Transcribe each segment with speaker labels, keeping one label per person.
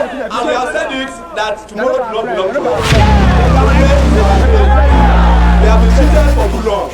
Speaker 1: And we have said it that tomorrow will not belong to us. They have been cheated for too long.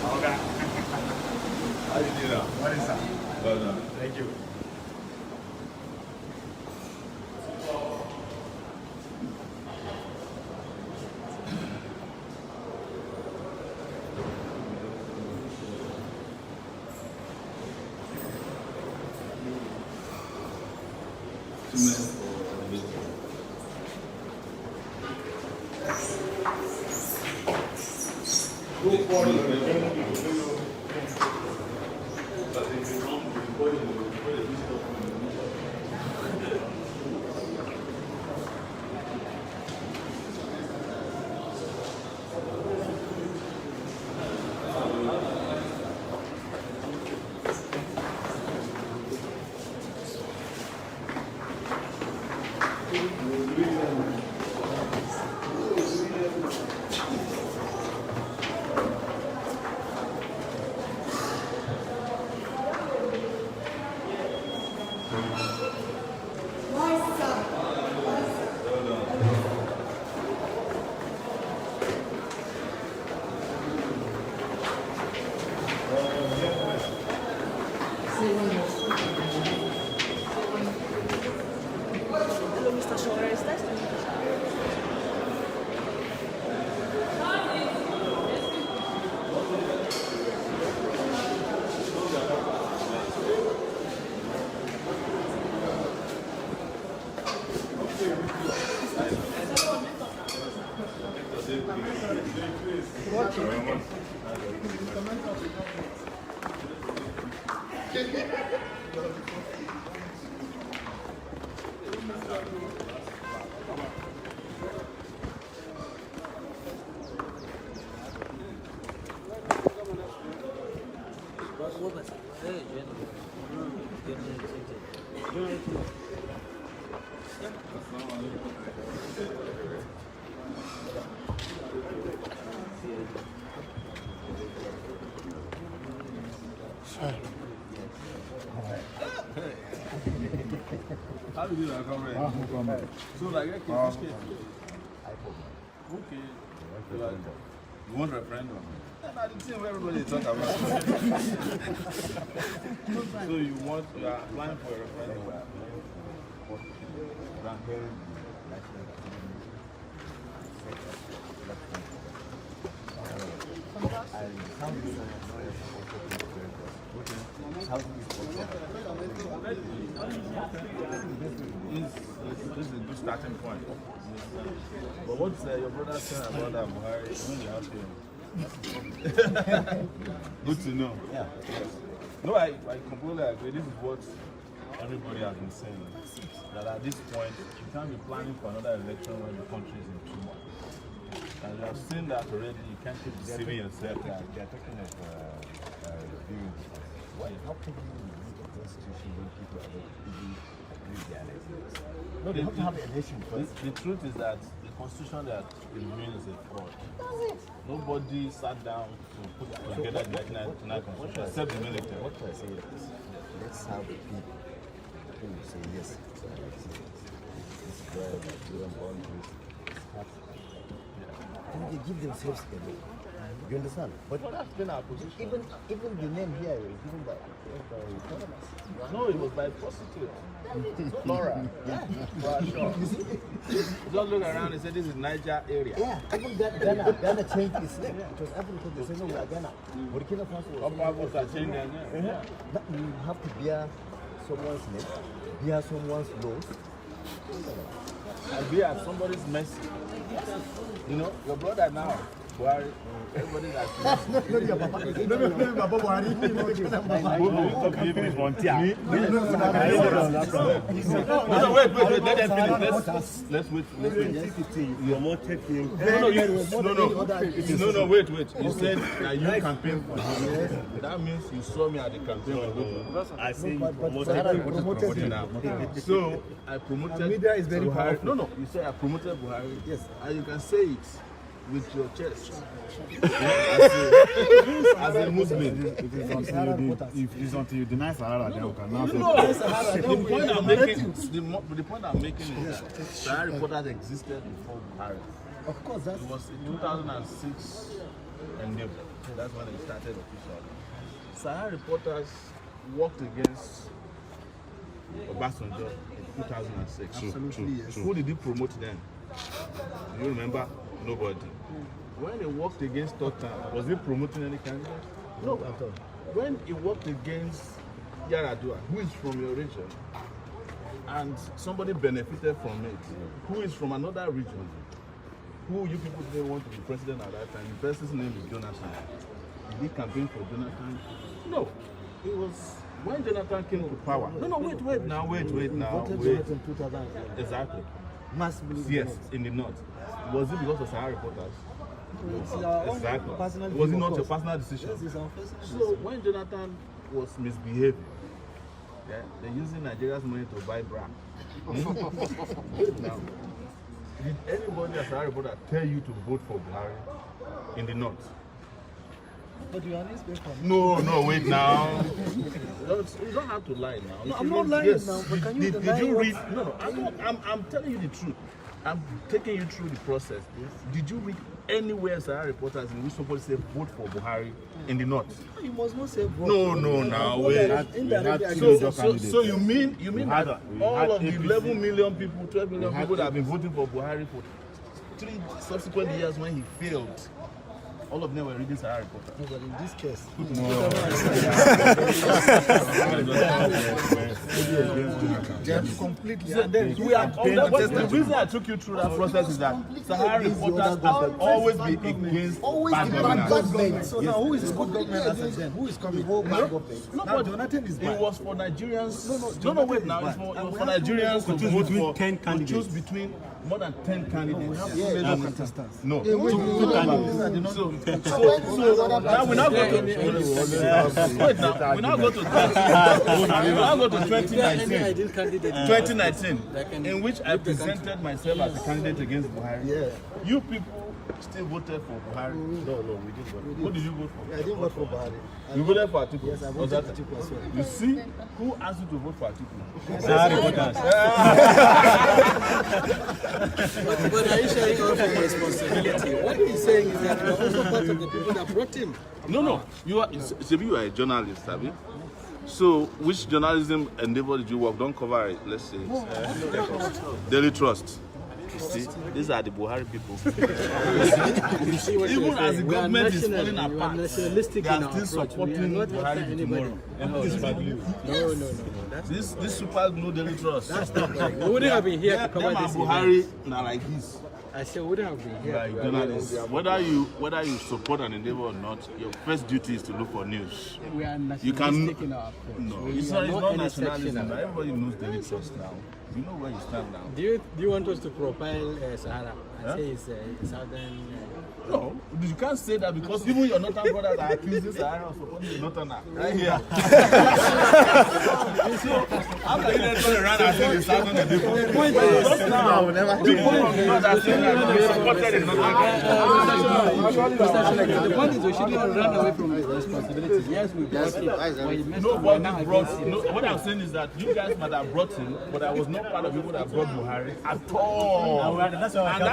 Speaker 2: Okay. How you doing now?
Speaker 3: What is that?
Speaker 2: Well done.
Speaker 3: Thank you.
Speaker 4: Hello, Mr. Sowore, is that
Speaker 2: How do you do that, comrade? So, like, okay. You want referendum? That's the thing everybody talk about. So you are applying for a referendum? This is a good starting point. But what's your brother saying about that Buhari when you ask him? Good to know. Yeah. No, I completely agree. This is what everybody has been saying. That at this point, you can't be planning for another election when the country is in turmoil. And you have seen that already. You can't keep deceiving yourself.
Speaker 3: They are talking of reviewing. How can you read the Constitution when people are not even agree their elections? No, they have to have an election first.
Speaker 2: The truth is that the Constitution that is reviewing is a fraud. Nobody sat down to put together the 1999 Constitution except the military.
Speaker 3: What can I say is, let's have the people who will say yes. This is where we don't want this. They give themselves a name. You understand? But
Speaker 2: that's been our position.
Speaker 3: Even the name here is given by economists.
Speaker 2: No, it was by prostitute. Laura. Yeah. For sure. Just look around and say this is Niger area.
Speaker 3: Yeah, even Ghana changed its name. It was Africa, they say no, we are Ghana. Burkina Faso was
Speaker 2: changing their name.
Speaker 3: You have to bear someone's name, bear someone's laws.
Speaker 2: And be at somebody's mercy. You know, your brother now, Buhari, everybody that's no, wait, let them finish. Let's wait.
Speaker 3: You're not taking.
Speaker 2: No, wait. You said that you campaign for him. That means you saw me at the campaign.
Speaker 3: I say you promoted now.
Speaker 2: So I promoted
Speaker 4: media is very
Speaker 2: Buhari.
Speaker 4: powerful.
Speaker 2: No, you say I promoted Buhari. Yes, and you can say it with your chest. As a Muslim.
Speaker 5: It is until you deny Sahara, then we can now say.
Speaker 2: The point I'm making is that Sahara reporters existed before Buhari.
Speaker 4: Of course, that's
Speaker 2: It was in 2006 endeavor. That's when it started officially. Sahara reporters worked against Obasanjo in 2006.
Speaker 4: absolutely yes.
Speaker 2: Who did he promote then? Do you remember? Nobody. When he worked against Totan, was he promoting any candidate? No. When he worked against Yaradua, who is from your region, and somebody benefited from it, who is from another region, who you people didn't want to be president at that time, the person's name is Jonathan. Did he campaign for Jonathan? No. It was when Jonathan came to power. No, wait now.
Speaker 4: Voted Jonathan in 2008.
Speaker 2: Exactly.
Speaker 4: Massively.
Speaker 2: Yes, in the north. Was it because of Sahara reporters?
Speaker 4: It's our own
Speaker 2: Exactly.
Speaker 4: personal
Speaker 2: Was it
Speaker 4: view,
Speaker 2: not
Speaker 4: of
Speaker 2: your
Speaker 4: course.
Speaker 2: personal decision?
Speaker 4: Yes, it's our personal
Speaker 2: So when Jonathan was misbehaving, they're using Nigeria's money to buy bra. Now, did anybody as a reporter tell you to vote for Buhari in the north?
Speaker 4: But you are an newspaper.
Speaker 2: No, wait now. You don't have to lie now.
Speaker 4: No, I'm not lying now, but can you deny
Speaker 2: did you
Speaker 4: what-
Speaker 2: read? No, I'm telling you the truth. I'm taking you through the process. Yes. Did you read anywhere Sahara reporters in which somebody said vote for Buhari in the north?
Speaker 4: You must not say vote.
Speaker 2: No, now wait. So you mean that all of the 11 million people, 12 million people that have been voting for Buhari for 3 subsequent years when he failed, all of them were reading Sahara reporters?
Speaker 4: No, but in this case, completely.
Speaker 2: So then we are the reason I took you through that process is that Sahara reporters have always been against bad government.
Speaker 4: So now who is the good government as of then? Who is coming? Bad government.
Speaker 2: No,
Speaker 4: Now
Speaker 2: but
Speaker 4: Jonathan is
Speaker 2: it
Speaker 4: bad.
Speaker 2: was for Nigerians. No, wait now. It was for
Speaker 4: have
Speaker 2: Nigerians to
Speaker 5: choose
Speaker 2: vote
Speaker 5: between
Speaker 2: for
Speaker 5: 10
Speaker 2: to
Speaker 5: candidates.
Speaker 2: choose between more than 10 candidates.
Speaker 4: Female contestants.
Speaker 2: No.
Speaker 4: Two candidates.
Speaker 2: So now we now go to wait now. We now go to 2019, in which I presented myself as a candidate against Buhari.
Speaker 4: Yeah.
Speaker 2: You people still voted for Buhari.
Speaker 3: No, we didn't vote.
Speaker 2: Who did you vote for?
Speaker 4: I didn't vote for Buhari.
Speaker 2: You voted for Atiku.
Speaker 4: Yes, I
Speaker 2: Was
Speaker 4: voted
Speaker 2: that-
Speaker 4: for Atiku as well.
Speaker 2: You see, who asked you to vote for Atiku?
Speaker 5: Sahara reporters.
Speaker 6: But are you sharing all the responsibility? What he's saying is that you're also part of the people that brought him.
Speaker 2: No. You are. Sebi, you are a journalist, Sabi. So, which journalism endeavor did you work? Don't cover it. Let's say Daily Trust. You see, these are the Buhari people.
Speaker 6: You see what
Speaker 2: Even
Speaker 6: you're
Speaker 2: as
Speaker 6: saying?
Speaker 2: the
Speaker 6: We are
Speaker 2: government is
Speaker 6: national,
Speaker 2: falling
Speaker 6: we are
Speaker 2: apart,
Speaker 6: nationalistic
Speaker 2: they are
Speaker 6: in our
Speaker 2: still
Speaker 6: approach. We are
Speaker 2: supporting
Speaker 6: not
Speaker 2: Buhari
Speaker 6: after
Speaker 2: to
Speaker 6: anybody.
Speaker 2: tomorrow.
Speaker 6: No. That's
Speaker 2: This super glue Daily Trust.
Speaker 6: we wouldn't have been here to
Speaker 2: Them
Speaker 6: cover
Speaker 2: and
Speaker 6: this.
Speaker 2: Buhari
Speaker 6: event.
Speaker 2: now like this.
Speaker 6: I said we wouldn't have been here.
Speaker 2: Like journalists, whether you support an endeavor or not, your first duty is to look for news.
Speaker 6: We are
Speaker 2: You can
Speaker 6: nationalistic in our approach.
Speaker 2: no,
Speaker 6: We
Speaker 2: it's
Speaker 6: are
Speaker 2: not
Speaker 6: any
Speaker 2: nationalism.
Speaker 6: sectional.
Speaker 2: Everybody knows Daily Trust now. You know where you stand now.
Speaker 6: Do you want us to profile Sahara and say it's southern?
Speaker 2: No, you can't say that because even your northern brothers are accusing Sahara of supporting the northerner. Right here. So, how can you then turn around and say the southern and the
Speaker 6: point is,
Speaker 2: just now, people from the north are saying that they supported the northern.
Speaker 6: the point is we shouldn't run away from the responsibility. Yes, we brought him. But he messed up. We're now
Speaker 2: Nobody brought.
Speaker 6: against him.
Speaker 2: No, what I'm saying is that you guys might have brought him, but I was not part of people that brought Buhari at all.
Speaker 5: And that's why
Speaker 2: And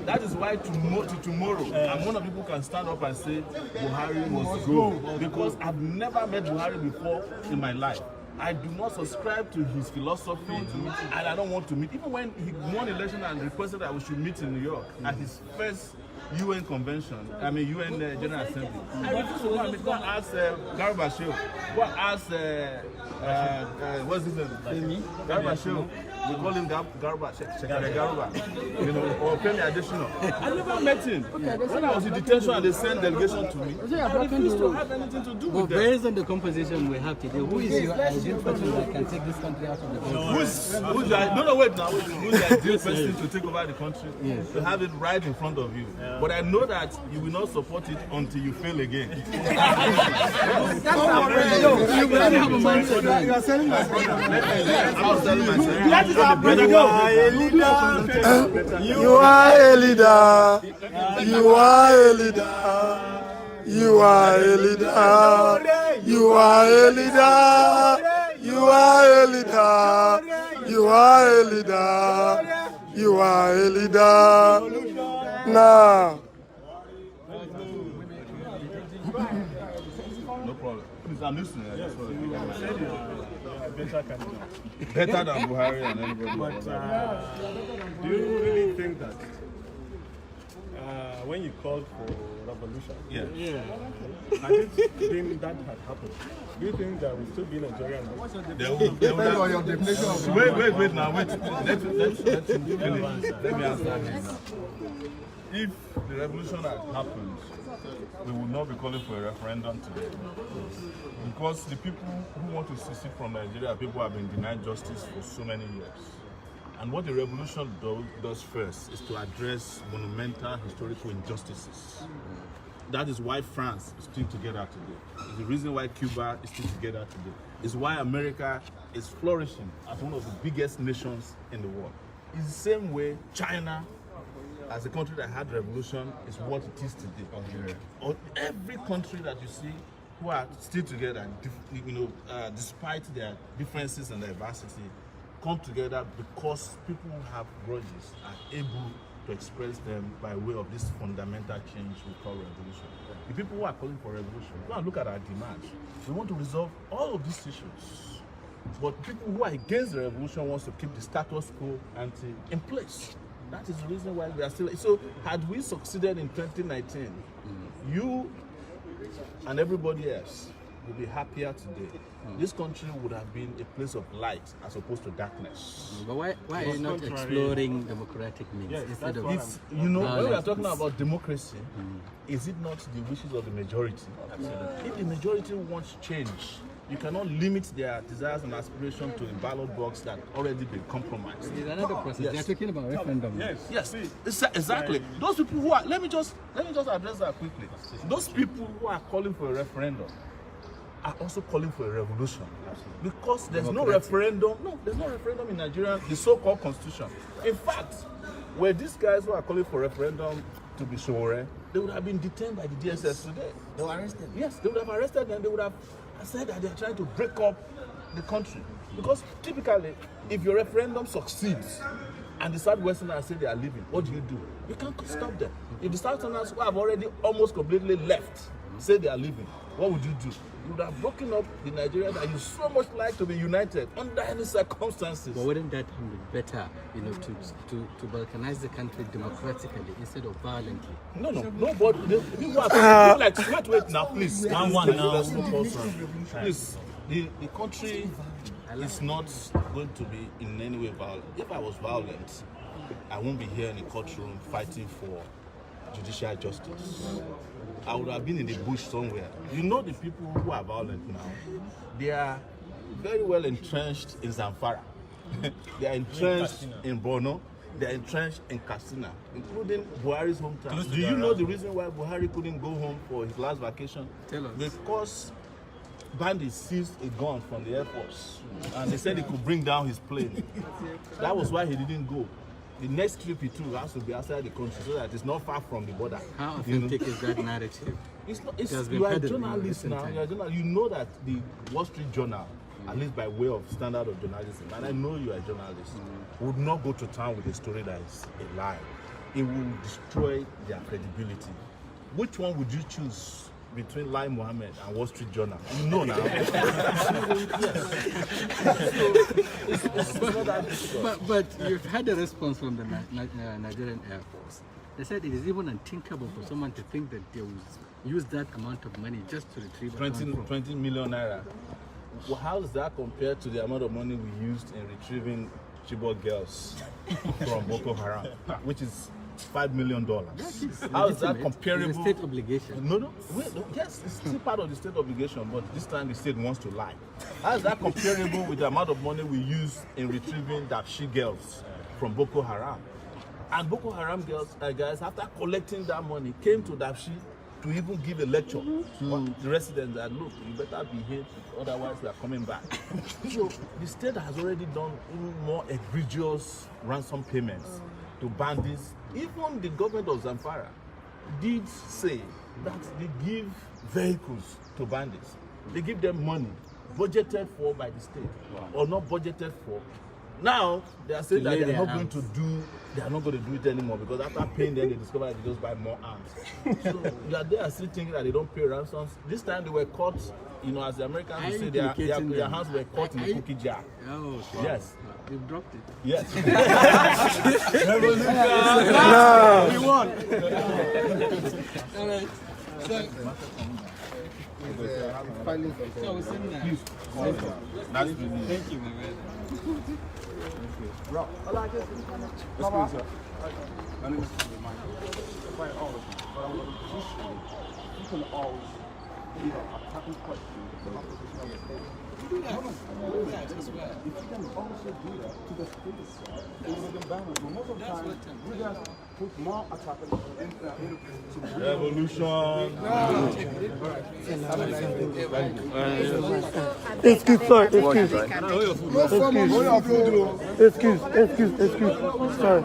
Speaker 2: that is why tomorrow, I'm one of the people who can stand up and say Buhari must go because I've never met Buhari before in my life. I do not subscribe to his philosophy, and I don't want to meet. Even when he won election and requested that we should meet in New York at his first UN convention, UN General Assembly, I refused to go and meet. Go and ask Garba Shehu. Go and ask what's his name? Garba Shehu. We call him Garuba, Shekare Garuba, you know, or Femi Adesina. I never met him. When I was in detention and they sent delegation to me, I refused to have anything to do with them.
Speaker 6: Based on the composition we have today, who is your ideal person that can take this country out of the country?
Speaker 2: Who's the ideal person to take over the country? Yes. To have it right in front of you. Yeah. But I know that you will not support it until you fail again.
Speaker 4: You are selling my brother.
Speaker 2: I'm not selling myself.
Speaker 1: You are a leader. You are a leader. You are a leader. You are a leader. You are a leader. You are a leader. You are a leader. Now.
Speaker 2: No problem. Please, I'm listening. Better than Buhari and anybody.
Speaker 7: But do you really think that when you called for revolution, had it been that had happened, do you think there would still be Nigeria now?
Speaker 4: Depends on your definition of
Speaker 2: Wait now, wait. Let me answer this. If the revolution had happened, we would not be calling for a referendum today. Because the people who want to secede from Nigeria, people who have been denied justice for so many years. And what the revolution does first is to address monumental historical injustices. That is why France is still together today. It's the reason why Cuba is still together today. It's why America is flourishing as one of the biggest nations in the world. It's the same way China, as a country that had revolution, is what it is today. Or every country that you see who are still together, despite their differences and diversity, come together because people who have grudges are able to express them by way of this fundamental change we call revolution. The people who are calling for revolution, go and look at our demands. We want to resolve all of these issues. But people who are against the revolution wants to keep the status quo ante in place. That is the reason why we are still. So, had we succeeded in 2019, you and everybody else would be happier today. This country would have been a place of light as opposed to darkness.
Speaker 6: But why are you not exploring democratic means instead of
Speaker 2: it's, when we are talking about democracy, is it not the wishes of the majority? Absolutely. If the majority wants change, you cannot limit their desires and aspirations to a ballot box that already been compromised.
Speaker 6: There's another process. Yes. They're talking about referendum.
Speaker 2: Yes, exactly. Those people who are, let me just address that quickly. Those people who are calling for a referendum are also calling for a revolution. Because there's no referendum. No, there's no referendum in Nigeria, the so-called constitution. In fact, were these guys who are calling for referendum to be Sowore, they would have been detained by the DSS today.
Speaker 4: They were arrested.
Speaker 2: Yes, they would have arrested them. They would have said that they're trying to break up the country. Because typically, if your referendum succeeds and the Southwesterners say they are leaving, what do? You can't stop them. If the Southerners who have already almost completely left say they are leaving, what would you do? You would have broken up the Nigeria that you so much like to be united under any circumstances.
Speaker 6: But wouldn't that be better, to balkanize the country democratically instead of violently?
Speaker 2: No, but the people are like, wait now, please.
Speaker 5: One now.
Speaker 2: Please, the country is not going to be in any way violent. If I was violent, I won't be here in the courtroom fighting for judicial justice. I would have been in the bush somewhere. You know, the people who are violent now, they are very well entrenched in Zamfara. They are entrenched in Borno. They are entrenched in Katsina, including Buhari's hometown. Do you know the reason why Buhari couldn't go home for his last vacation?
Speaker 6: Tell us.
Speaker 2: Because bandits seized a gun from the Air Force and they said he could bring down his plane. That was why he didn't go. The next trip he took has to be outside the country so that it's not far from the border.
Speaker 6: How authentic is that narrative?
Speaker 2: You are a journalist now. You know that the Wall Street Journal, at least by way of standard of journalism, and I know you are a journalist, would not go to town with a story that is a lie. It will destroy their credibility. Which one would you choose between Lai Mohammed and Wall Street Journal? You know now.
Speaker 6: But you've had a response from the Nigerian Air Force. They said it is even unthinkable for someone to think that they will use that amount of money just to retrieve
Speaker 2: 20 million naira. Well, how does that compare to the amount of money we used in retrieving Chibok girls from Boko Haram, which is $5 million. How is that comparable?
Speaker 6: It's a state obligation.
Speaker 2: No. Yes, it's still part of the state obligation, but this time the state wants to lie. How is that comparable with the amount of money we use in retrieving Dapchi girls from Boko Haram? And Boko Haram girls, guys, after collecting that money, came to Dapchi to even give a lecture to the residents that, look, you better behave, otherwise we are coming back. So the state has already done even more egregious ransom payments to bandits. Even the government of Zamfara did say that they give vehicles to bandits. They give them money budgeted for by the state or not budgeted for. Now they are saying that they are not going to do it anymore because after paying them they discover that they just buy more arms. So they are still thinking that they don't pay ransoms. This time they were caught, as the Americans say, their hands were caught in a cookie jar.
Speaker 6: Oh, okay.
Speaker 2: Yes.
Speaker 6: You've dropped it.
Speaker 2: Yes.
Speaker 1: No.
Speaker 6: We won. All right. So we're saying that.
Speaker 2: That's really
Speaker 6: Thank you, my man.
Speaker 5: Excuse me, sir. My name is quite all of you, but I would appreciate you can always leave a topic question to my position on the stage. If you can also do that to the states, it would have been better. But most of the time, you guys put more attackers into
Speaker 2: revolution.
Speaker 1: Excuse. Sorry.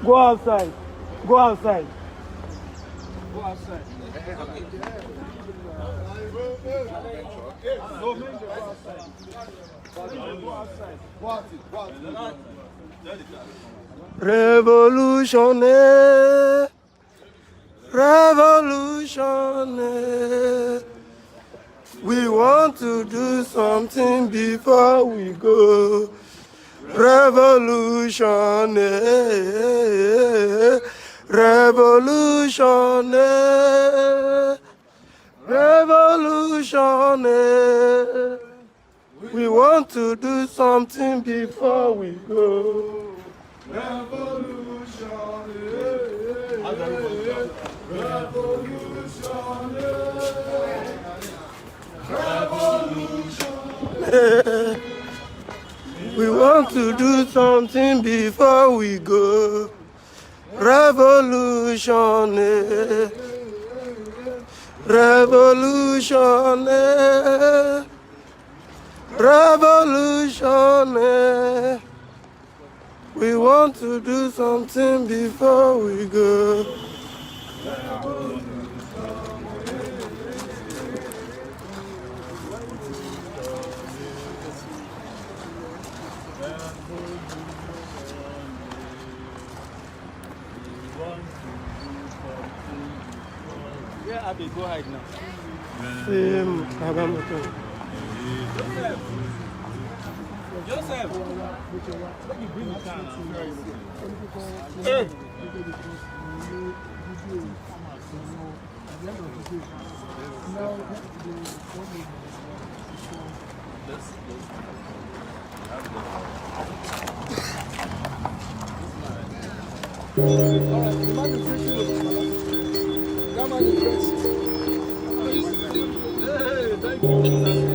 Speaker 1: Go outside. Revolutionary. We want to do something before we go. Revolutionary. We want to do something before we go. We want to do something before we go. Revolutionary. We want to do something before we go.
Speaker 6: Yeah, Abby, go ahead now. Joseph!
Speaker 4: Thank you.